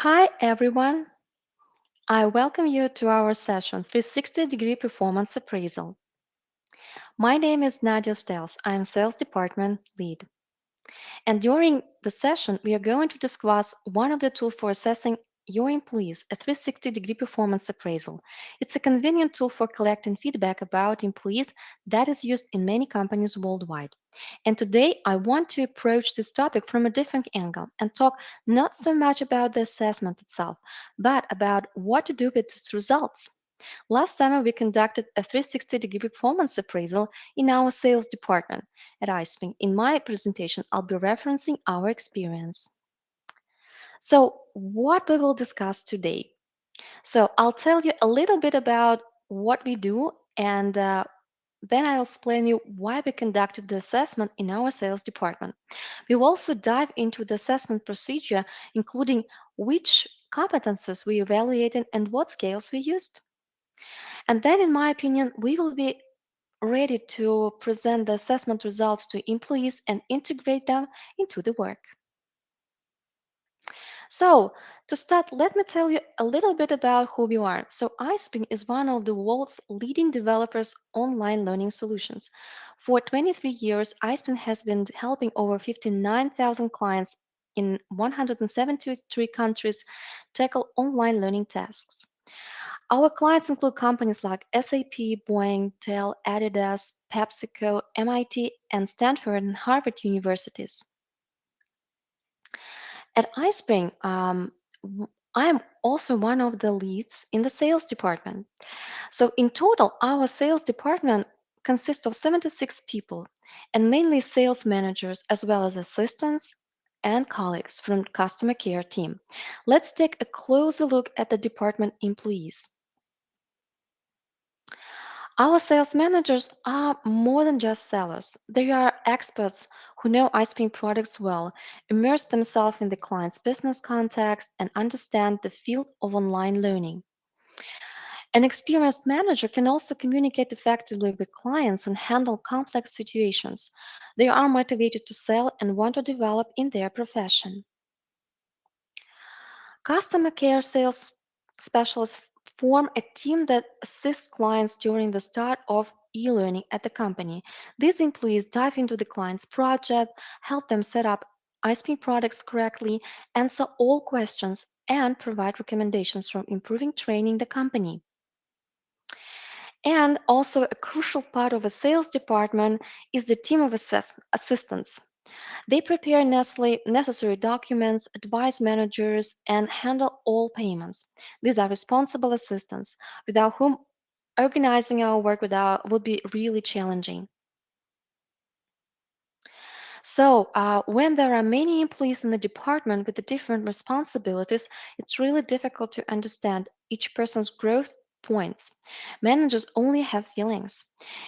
Hi everyone, I welcome you to our session 360-degree performance appraisal. My name is Nadya Stels. I am sales department lead. And during the session, we are going to discuss one of the tools for assessing your employees, a 360-degree performance appraisal. It's a convenient tool for collecting feedback about employees that is used in many companies worldwide. And today, I want to approach this topic from a different angle and talk not so much about the assessment itself, but about what to do with its results. Last summer, we conducted a 360-degree performance appraisal in our sales department at iSpring. In my presentation, I'll be referencing our experience. So, what we will discuss today. So, I'll tell you a little bit about what we do, and then I'll explain you why we conducted the assessment in our sales department. We will also dive into the assessment procedure, including which competences we evaluated and what scales we used. And then, in my opinion, we will be ready to present the assessment results to employees and integrate them into the work. So, to start, let me tell you a little bit about who we are. So, iSpring is one of the world's leading developers online learning solutions. For 23 years, iSpring has been helping over 59,000 clients in 173 countries tackle online learning tasks. Our clients include companies like SAP, Boeing, Dell, Adidas, PepsiCo, MIT, and Stanford and Harvard universities. At iSpring, I am also one of the leads in the sales department. So, in total, our sales department consists of 76 people and mainly sales managers as well as assistants and colleagues from customer care team. Let's take a closer look at the department employees. Our sales managers are more than just sellers. They are experts who know iSpring products well, immerse themselves in the client's business context, and understand the field of online learning. An experienced manager can also communicate effectively with clients and handle complex situations. They are motivated to sell and want to develop in their profession. Customer care sales specialists form a team that assists clients during the start of e-learning at the company. These employees dive into the client's project, help them set up iSpring products correctly, answer all questions, and provide recommendations for improving training the company. And also a crucial part of a sales department is the team of assistants. They prepare necessary documents, advise managers, and handle all payments. These are responsible assistants, without whom organizing our work would be really challenging. So, when there are many employees in the department with the different responsibilities, it's really difficult to understand each person's growth points. Managers only have feelings,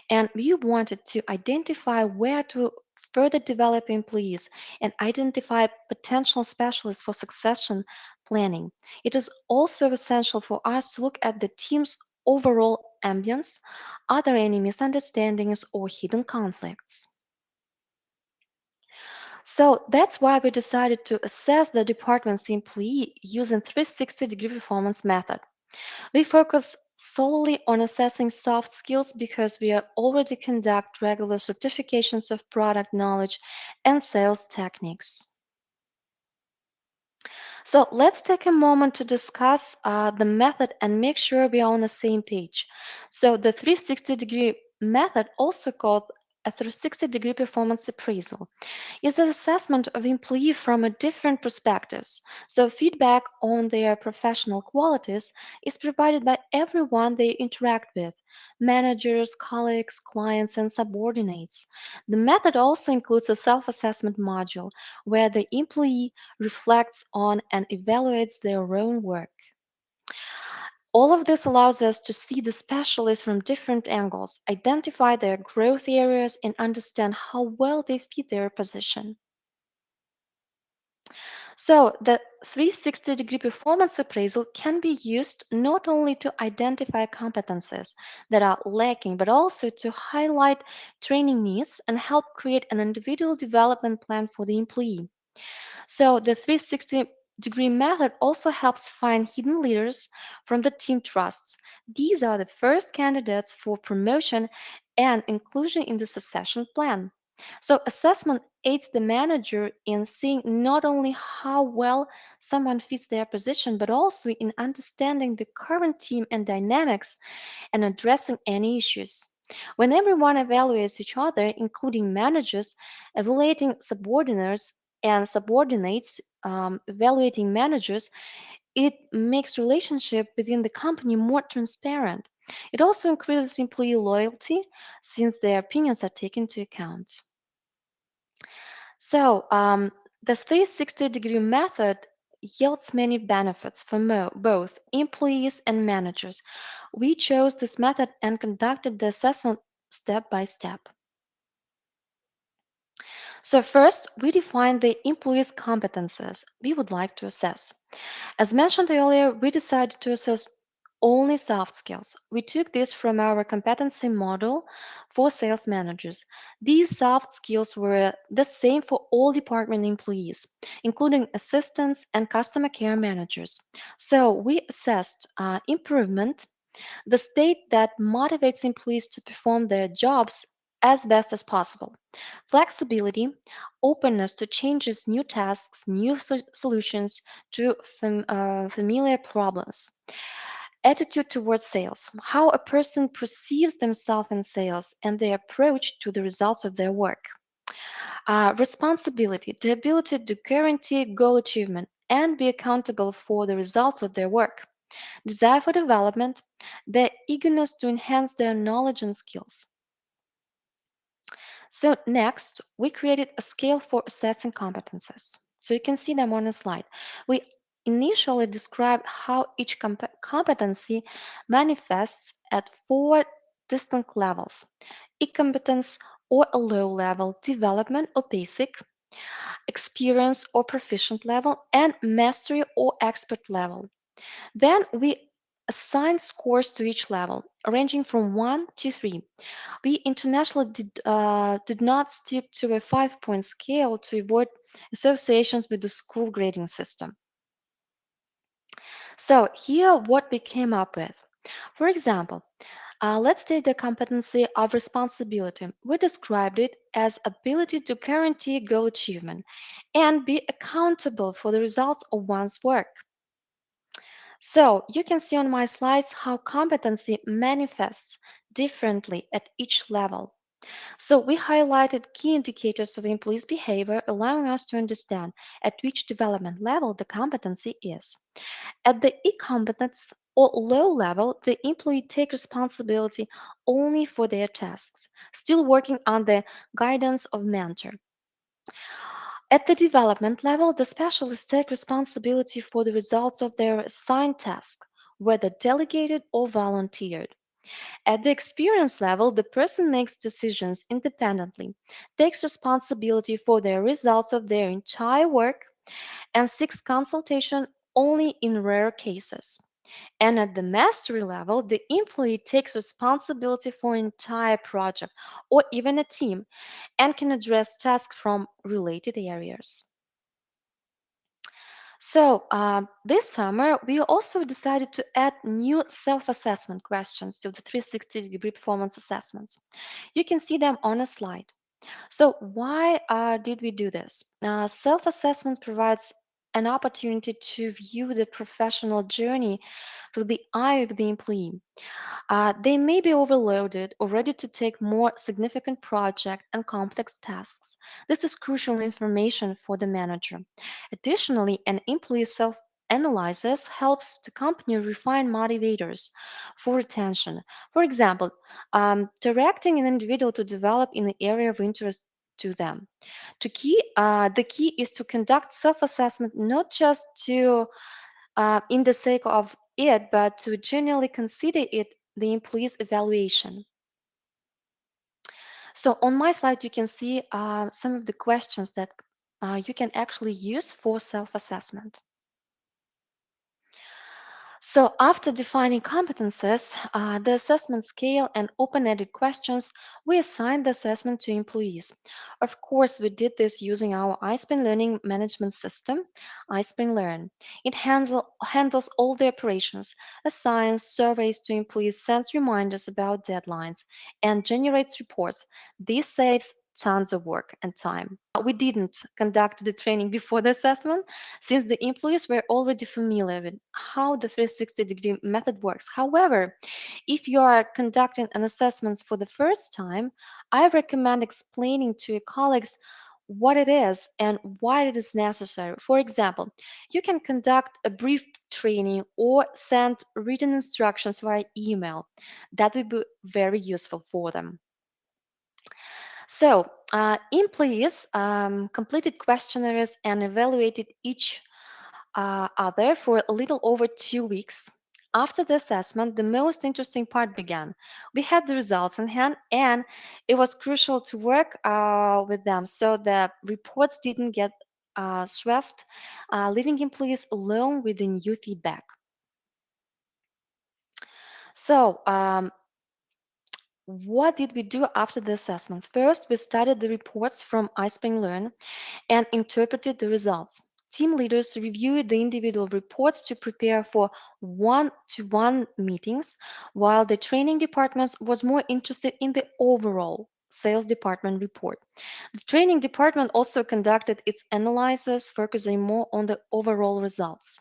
and we wanted to identify where to further develop employees and identify potential specialists for succession planning. It is also essential for us to look at the team's overall ambience. Are there any misunderstandings or hidden conflicts? So that's why we decided to assess the department's employee using 360-degree performance method. We focus solely on assessing soft skills because we already conduct regular certifications of product knowledge and sales techniques. So let's take a moment to discuss the method and make sure we are on the same page. So the 360-degree method, also called a 360-degree performance appraisal, is an assessment of employee from a different perspectives. So feedback on their professional qualities is provided by everyone they interact with, managers, colleagues, clients, and subordinates. The method also includes a self-assessment module where the employee reflects on and evaluates their own work. All of this allows us to see the specialists from different angles, identify their growth areas, and understand how well they fit their position. So, the 360-degree performance appraisal can be used not only to identify competencies that are lacking, but also to highlight training needs and help create an individual development plan for the employee. So, the 360 degree method also helps find hidden leaders from the team trusts. These are the first candidates for promotion and inclusion in the succession plan. So, assessment aids the manager in seeing not only how well someone fits their position, but also in understanding the current team and dynamics and addressing any issues. When everyone evaluates each other, including managers, evaluating subordinates, and subordinates evaluating managers, it makes relationship within the company more transparent. It also increases employee loyalty since their opinions are taken into account. So, the 360-degree method yields many benefits for both employees and managers. We chose this method and conducted the assessment step by step. So, first, we defined the employees' competences we would like to assess. As mentioned earlier, we decided to assess only soft skills. We took this from our competency model for sales managers. These soft skills were the same for all department employees, including assistants and customer care managers. So we assessed improvement, the state that motivates employees to perform their jobs as best as possible. Flexibility, openness to changes, new tasks, new solutions to familiar problems. Attitude towards sales, how a person perceives themselves in sales and their approach to the results of their work. Responsibility, the ability to guarantee goal achievement and be accountable for the results of their work. Desire for development, the eagerness to enhance their knowledge and skills. So next, we created a scale for assessing competences. So you can see them on the slide. We initially described how each competency manifests at four distinct levels: incompetence or a low level, development or basic, experience or proficient level, and mastery or expert level. Then we assigned scores to each level, ranging from 1 to 3. We internationally did not stick to a 5-point scale to avoid associations with the school grading system. So here what we came up with. For example, let's take the competency of responsibility. We described it as ability to guarantee goal achievement and be accountable for the results of one's work. So you can see on my slides how competency manifests differently at each level. So we highlighted key indicators of employees' behavior, allowing us to understand at which development level the competency is. At the e-competence or low level, the employee takes responsibility only for their tasks, still working on the guidance of mentor. At the development level, the specialists take responsibility for the results of their assigned task, whether delegated or volunteered. At the experience level, the person makes decisions independently, takes responsibility for the results of their entire work, and seeks consultation only in rare cases. And at the mastery level, the employee takes responsibility for an entire project or even a team and can address tasks from related areas. So, this summer, we also decided to add new self assessment questions to the 360-degree performance assessments. You can see them on a slide. So, why did we do this? Self assessment provides an opportunity to view the professional journey through the eye of the employee. They may be overloaded or ready to take more significant projects and complex tasks. This is crucial information for the manager. Additionally, an employee self analysis helps the company refine motivators for retention. For example, directing an individual to develop in the area of interest to them. The key is to conduct self-assessment not just to in the sake of it, but to genuinely consider it the employee's evaluation. So on my slide, you can see some of the questions that you can actually use for self-assessment. So, after defining competences, the assessment scale, and open ended questions, we assigned the assessment to employees. Of course, we did this using our iSpring learning management system, iSpring Learn. It handles all the operations, assigns surveys to employees, sends reminders about deadlines, and generates reports. This saves tons of work and time. We didn't conduct the training before the assessment since the employees were already familiar with how the 360-degree method works. However, if you are conducting an assessment for the first time, I recommend explaining to your colleagues what it is and why it is necessary. For example, you can conduct a brief training or send written instructions via email. That will be very useful for them. So, employees completed questionnaires and evaluated each other for a little over 2 weeks. After the assessment, the most interesting part began. We had the results in hand, and it was crucial to work with them so the reports didn't get swept, leaving employees alone with the new feedback. So, what did we do after the assessments? First, we studied the reports from iSpring Learn and interpreted the results. Team leaders reviewed the individual reports to prepare for one-to-one meetings, while the training department was more interested in the overall sales department report. The training department also conducted its analysis, focusing more on the overall results.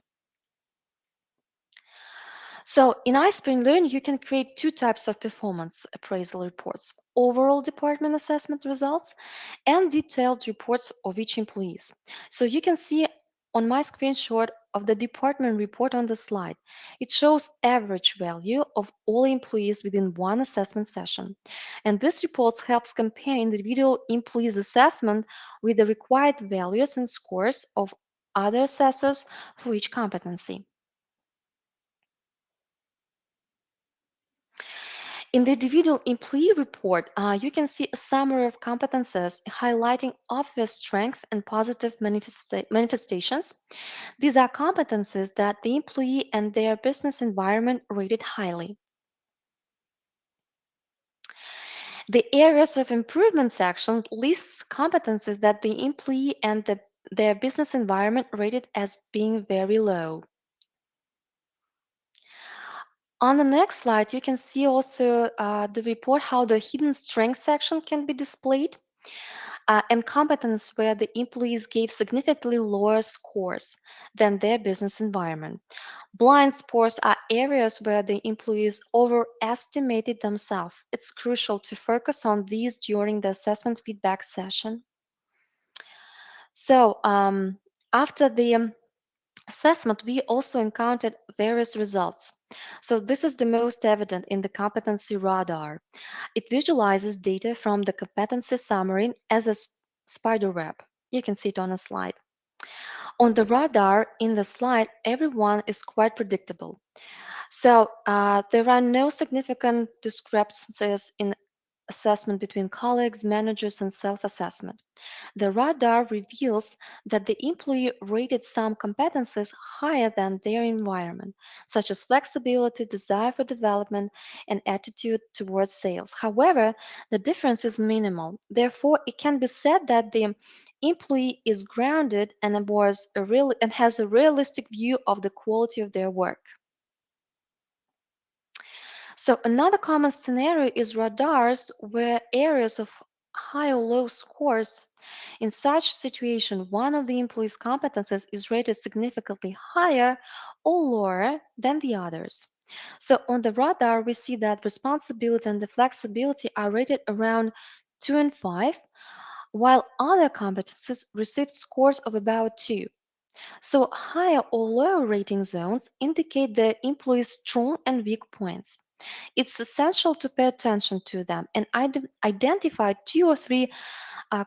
So in iSpring Learn, you can create two types of performance appraisal reports: overall department assessment results and detailed reports of each employees. So you can see on my screenshot of the department report on the slide, it shows average value of all employees within one assessment session. And this report helps compare individual employees' assessment with the required values and scores of other assessors for each competency. In the individual employee report, you can see a summary of competences highlighting obvious strengths and positive manifestations. These are competences that the employee and their business environment rated highly. The areas of improvement section lists competences that the employee and their business environment rated as being very low. On the next slide, you can see also the report how the hidden strengths section can be displayed. And competence where the employees gave significantly lower scores than their business environment. Blind spots are areas where the employees overestimated themselves. It's crucial to focus on these during the assessment feedback session. So, after the assessment, we also encountered various results. So, this is the most evident in the competency radar. It visualizes data from the competency summary as a spider web. You can see it on a slide. On the radar in the slide, everyone is quite predictable. So there are no significant discrepancies in assessment between colleagues, managers, and self assessment. The radar reveals that the employee rated some competencies higher than their environment, such as flexibility, desire for development, and attitude towards sales. However, the difference is minimal. Therefore, it can be said that the employee is grounded and has a realistic view of the quality of their work. So another common scenario is radars where areas of high or low scores. In such situation, one of the employee's competences is rated significantly higher or lower than the others. So on the radar, we see that responsibility and the flexibility are rated around 2 and 5, while other competences received scores of about 2. So higher or lower rating zones indicate the employee's strong and weak points. It's essential to pay attention to them and identify two or three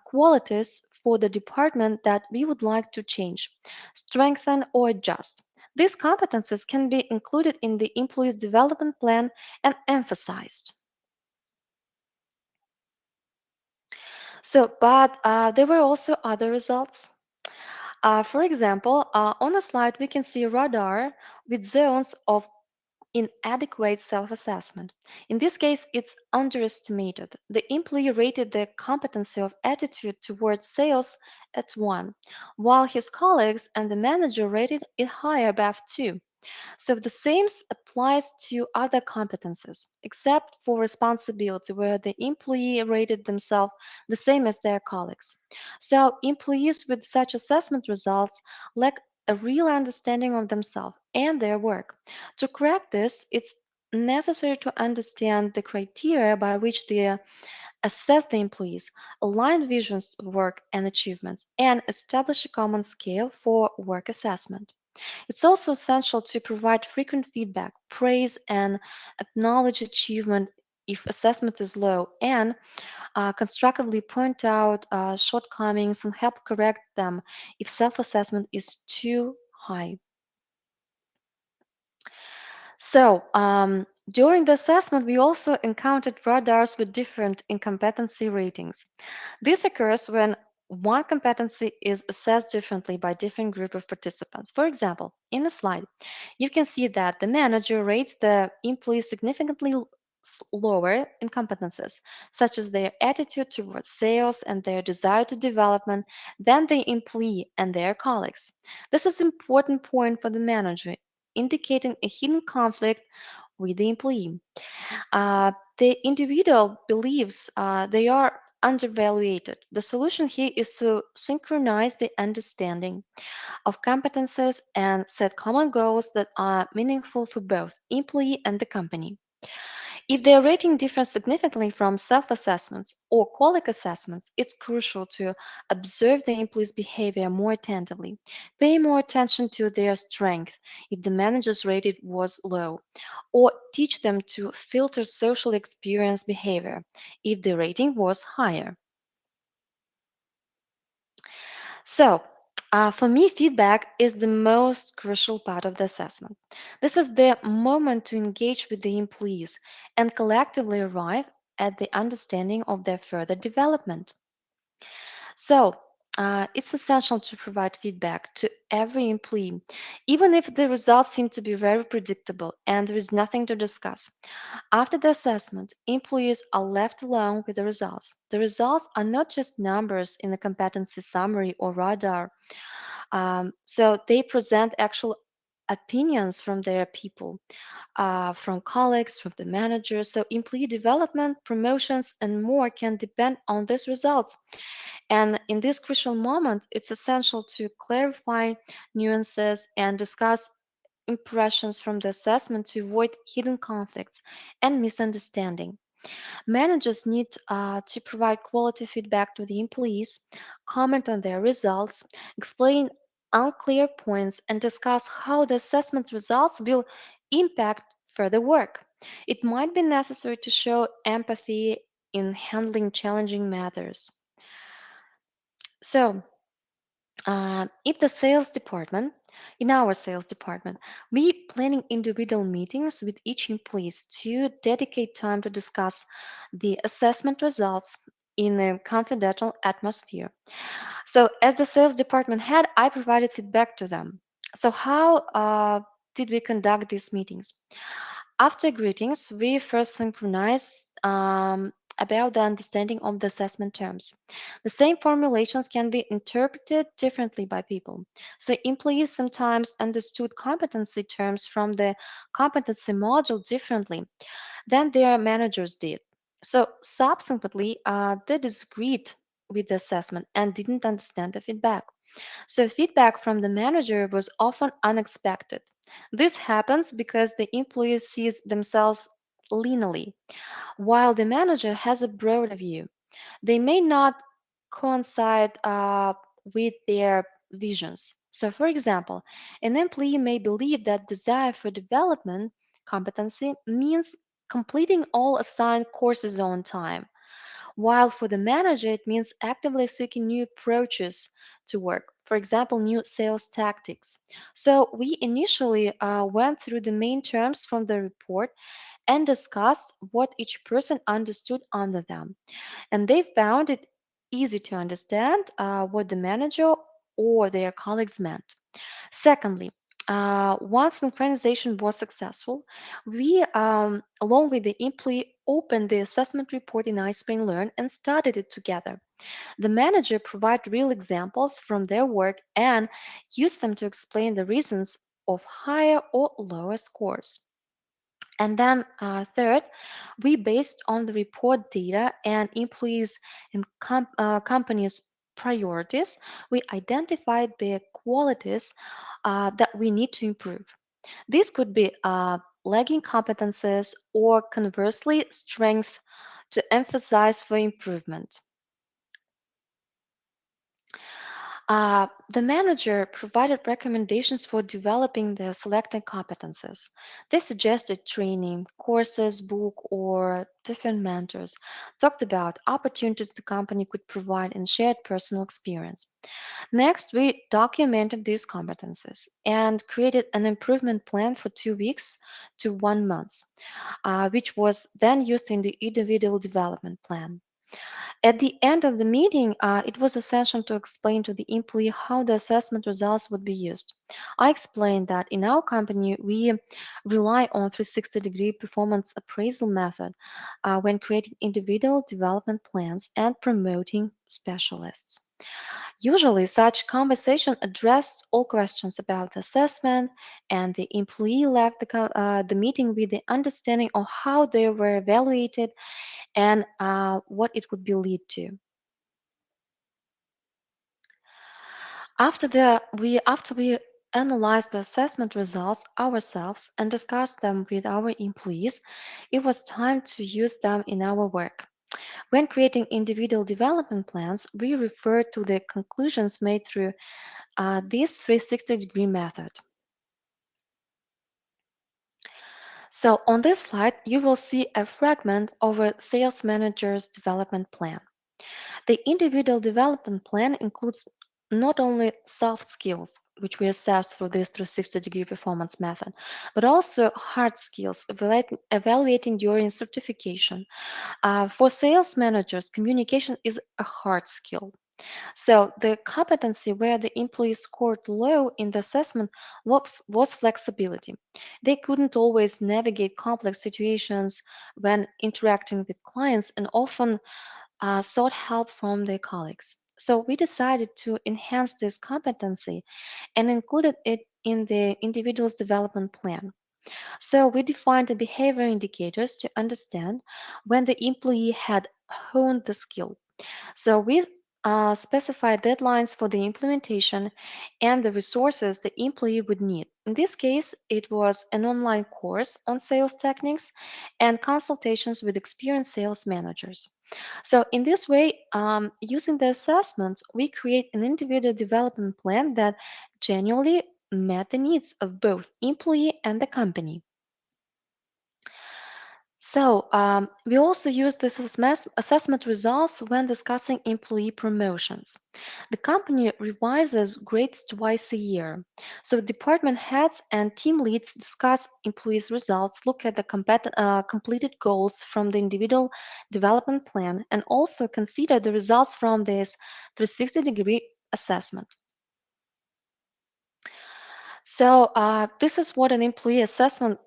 qualities for the department that we would like to change, strengthen, or adjust. These competencies can be included in the employee's development plan and emphasized. But there were also other results. For example, on the slide, we can see radar with zones of inadequate self assessment. In this case, it's underestimated. The employee rated the competency of attitude towards sales at 1, while his colleagues and the manager rated it higher above 2. So the same applies to other competences, except for responsibility, where the employee rated themselves the same as their colleagues. So employees with such assessment results lack a real understanding of themselves and their work. To correct this, it's necessary to understand the criteria by which they assess the employees, align visions of work and achievements, and establish a common scale for work assessment. It's also essential to provide frequent feedback, praise and acknowledge achievement if assessment is low, and constructively point out shortcomings and help correct them if self assessment is too high. So, during the assessment, we also encountered radars with different incompetency ratings. This occurs when one competency is assessed differently by different group of participants. For example, in the slide, you can see that the manager rates the employees significantly lower in competences, such as their attitude towards sales and their desire to development, than the employee and their colleagues. This is an important point for the manager, indicating a hidden conflict with the employee. The individual believes they are undervalued. The solution here is to synchronize the understanding of competences and set common goals that are meaningful for both employee and the company. If their rating differs significantly from self assessments or colleague assessments, it's crucial to observe the employee's behavior more attentively. Pay more attention to their strength if the manager's rating was low, or teach them to filter social experience behavior if the rating was higher. So, for me, feedback is the most crucial part of the assessment. This is the moment to engage with the employees and collectively arrive at the understanding of their further development. So, it's essential to provide feedback to every employee, even if the results seem to be very predictable and there is nothing to discuss. After the assessment, employees are left alone with the results. The results are not just numbers in a competency summary or radar, so they present actual opinions from their people, from colleagues, from the managers. So employee development, promotions, and more can depend on these results. And in this crucial moment, it's essential to clarify nuances and discuss impressions from the assessment to avoid hidden conflicts and misunderstanding. Managers need to provide quality feedback to the employees, comment on their results, explain unclear points, and discuss how the assessment results will impact further work. It might be necessary to show empathy in handling challenging matters. So, if the sales department, in our sales department, we planning individual meetings with each employees to dedicate time to discuss the assessment results in a confidential atmosphere. So, as the sales department head, I provided feedback to them. So, how did we conduct these meetings? After greetings, we first synchronized about the understanding of the assessment terms. The same formulations can be interpreted differently by people. So, employees sometimes understood competency terms from the competency module differently than their managers did. So, subsequently, they disagreed with the assessment and didn't understand the feedback. So, feedback from the manager was often unexpected. This happens because the employee sees themselves linearly, while the manager has a broader view. They may not coincide with their visions. So, for example, an employee may believe that desire for development competency means completing all assigned courses on time, while for the manager, it means actively seeking new approaches to work, for example, new sales tactics. So, we initially went through the main terms from the report and discussed what each person understood under them. And they found it easy to understand what the manager or their colleagues meant. Secondly, Once synchronization was successful, we, along with the employee, opened the assessment report in iSpring Learn and studied it together. The manager provided real examples from their work and used them to explain the reasons of higher or lower scores. And then, third, we based on the report data and employees and companies' priorities, we identified the qualities that we need to improve. These could be lagging competences or conversely strength to emphasize for improvement. The manager provided recommendations for developing the selected competences. They suggested training, courses, book, or different mentors, talked about opportunities the company could provide, and shared personal experience. Next, we documented these competences and created an improvement plan for 2 weeks to 1 month, which was then used in the individual development plan. At the end of the meeting, it was essential to explain to the employee how the assessment results would be used. I explained that in our company, we rely on 360-degree performance appraisal method when creating individual development plans and promoting specialists. Usually, such conversation addressed all questions about the assessment, and the employee left the meeting with the understanding of how they were evaluated and what it would be lead to. After we analyzed the assessment results ourselves and discussed them with our employees, it was time to use them in our work. When creating individual development plans, we refer to the conclusions made through this 360-degree method. So on this slide, you will see a fragment of a sales manager's development plan. The individual development plan includes not only soft skills, which we assess through this 360-degree performance method, but also hard skills, evaluating during certification. For sales managers, communication is a hard skill. So the competency where the employee scored low in the assessment was flexibility. They couldn't always navigate complex situations when interacting with clients and often sought help from their colleagues. So we decided to enhance this competency and included it in the individual's development plan. So we defined the behavior indicators to understand when the employee had honed the skill. So we specified deadlines for the implementation and the resources the employee would need. In this case, it was an online course on sales techniques and consultations with experienced sales managers. So, in this way, using the assessment, we create an individual development plan that genuinely met the needs of both employee and the company. So, we also use this assessment results when discussing employee promotions. The company revises grades twice a year. So, department heads and team leads discuss employees' results, look at the completed goals from the individual development plan, and also consider the results from this 360-degree assessment. So, this is what an employee assessment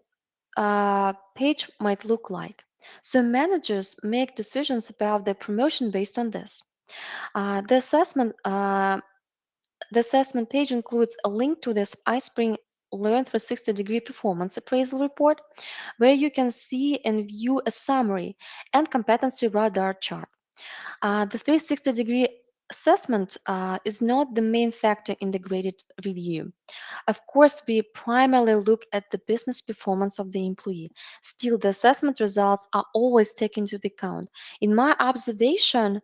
page might look like. So managers make decisions about their promotion based on this. Uh, the assessment uh, the assessment page includes a link to this iSpring Learn 360-degree performance appraisal report, where you can see and view a summary and competency radar chart. The 360-degree assessment is not the main factor in the graded review. Of course, we primarily look at the business performance of the employee. Still, the assessment results are always taken into account. In my observation,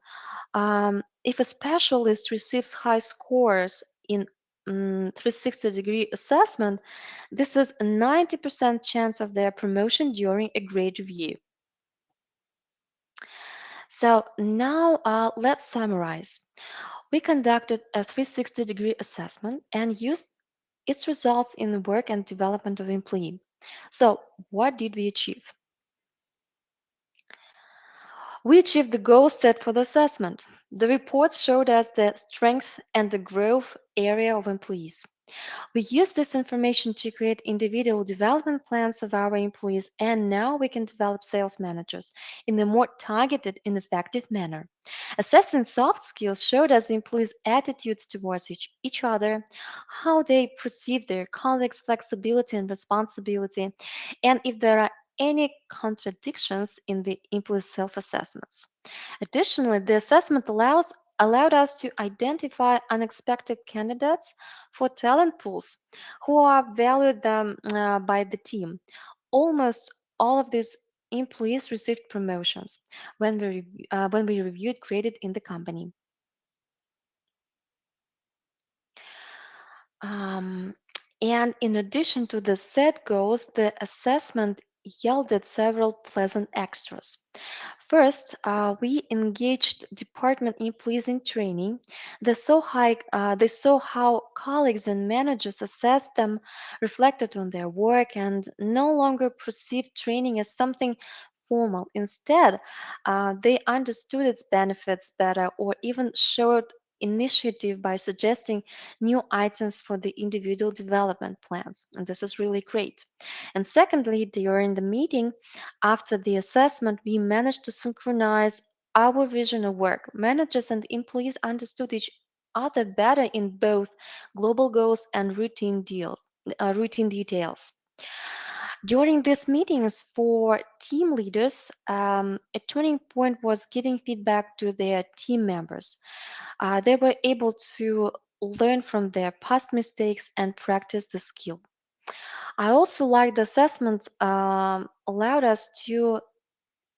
if a specialist receives high scores in 360-degree assessment, this is a 90% chance of their promotion during a grade review. So now let's summarize. We conducted a 360-degree assessment and used its results in the work and development of employee. So what did we achieve? We achieved the goals set for the assessment. The reports showed us the strength and the growth area of employees. We use this information to create individual development plans of our employees, and now we can develop sales managers in a more targeted and effective manner. Assessing soft skills showed us employees' attitudes towards each other, how they perceive their colleagues' flexibility and responsibility, and if there are any contradictions in the employees' self assessments. Additionally, the assessment allowed us to identify unexpected candidates for talent pools who are valued by the team. Almost all of these employees received promotions when we reviewed credit in the company. Um, and in addition to the set goals, the assessment yielded several pleasant extras. First, we engaged department employees in training. They saw how colleagues and managers assessed them, reflected on their work, and no longer perceived training as something formal. Instead, they understood its benefits better or even showed initiative by suggesting new items for the individual development plans. And this is really great. And secondly, during the meeting after the assessment, we managed to synchronize our vision of work. Managers and employees understood each other better in both global goals and routine details. During these meetings for team leaders, a turning point was giving feedback to their team members. They were able to learn from their past mistakes and practice the skill. I also like the assessment allowed us to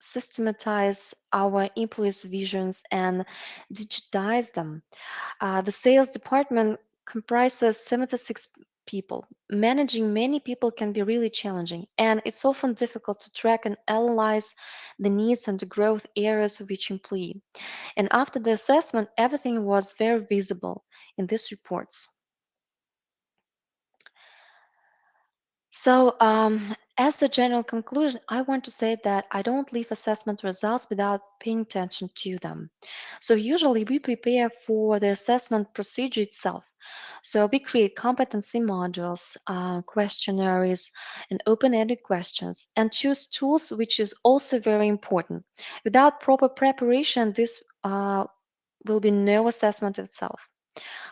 systematize our employees' visions and digitize them. The sales department comprises 76 people. Managing many people can be really challenging, and it's often difficult to track and analyze the needs and the growth areas of each employee. And after the assessment, everything was very visible in these reports. So, as the general conclusion, I want to say that I don't leave assessment results without paying attention to them. So, usually we prepare for the assessment procedure itself. So, we create competency modules, questionnaires, and open ended questions, and choose tools, which is also very important. Without proper preparation, this will be no assessment itself.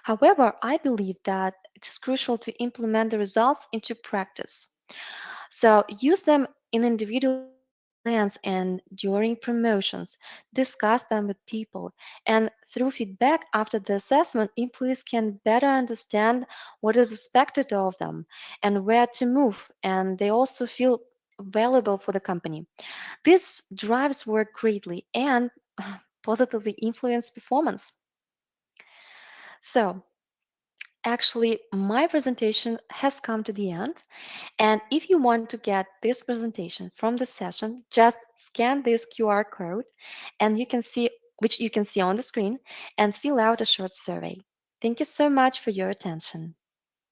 However, I believe that it is crucial to implement the results into practice. So use them in individual development plans and during promotions. Discuss them with people. And through feedback after the assessment, employees can better understand what is expected of them and where to move. And they also feel valuable for the company. This drives work greatly and positively influence performance. So, actually, my presentation has come to the end. And if you want to get this presentation from the session, just scan this QR code and you can see which you can see on the screen and fill out a short survey. Thank you so much for your attention.